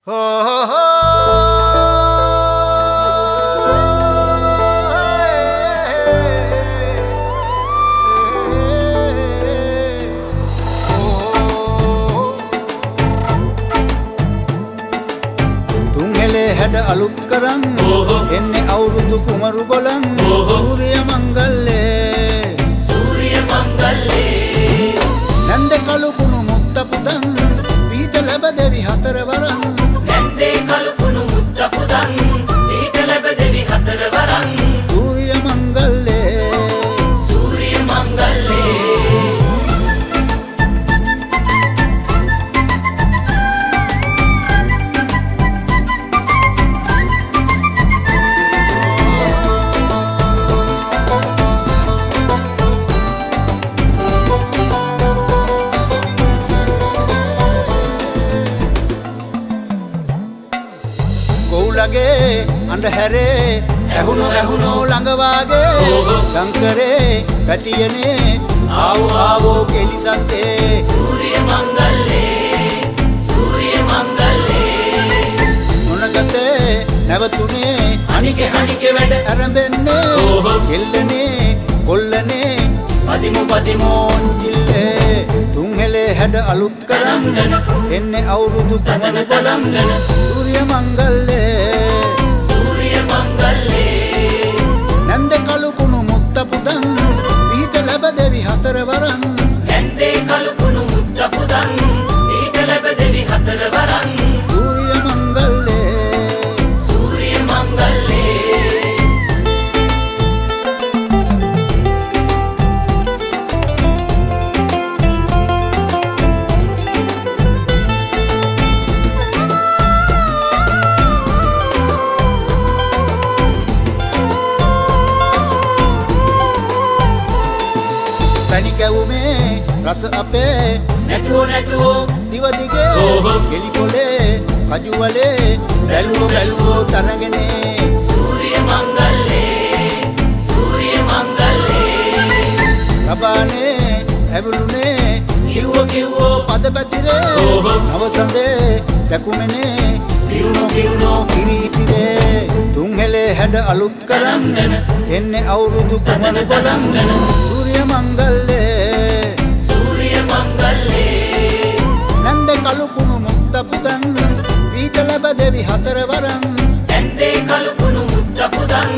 හැඩ අලුත් කරන් එන්නේ අවුරුදු කුමරු බලන් සූර්ය මංගල්ලේ නැන්ද කළු කුණු මුත්ත පුදන් පීඨ ලැබ දෙවි හතර වරන් නැන්දේ කළු කුණු මුත්ත පුදන් පීඨ ලැබ දෙවි හතර වරන් සූර්ය මංගල්ලේ ගොවුලගේ අඳුරේ ඇහුණු ළඟ වාගේ ලංකරේ පැටියනේ ආවෝ කෙලිසත්තේ සූර්ය මංගල්ලේ මොනගතේ නැවතුනේ අනිකේ වැඩ ඇරඹෙන්නේ කෙල්ලනේ කොල්ලනේ පදිමෝ ඉල්ලේ තුන්හෙලේ හැඩ අලුත් කරන් එන්නේ අවුරුදු කුමරු බලන් සූර්ය මංගල්ලේ නැන්ද කළු කුණු මුත්ත පුදන් පීඨ ලැබ දෙවි හතර වරන් නැන්දේ කළු කුණු මුත්ත පුදන් පීඨ ලැබ දෙවි හතර වරන් සූර්ය මංගල්ලේ පැණි කැවුමේ රස අපේ නැටුවෝ දිව දිගේ එලි කොලේ කජු වලේ බැලුවෝ තරගෙනේ සූර්ය මංගල්ලේ රබානේ ඇවුලුනේ කිව්වෝ පද පැතිරේ නවසඳේ දැකුමනේ පිරුණෝ කිරීතිරේ තුන්හෙලේ හැඩ අලුත් කරන් එන්නේ අවුරුදු කුමරු බලන් සූර්ය මංගල්ලේ නැන්ද කළු කුණු මුත්ත පුදන් පීඨ ලැබ දෙවි හතර වරන් නැන්දේ කළු කුණු මුත්ත පුදන්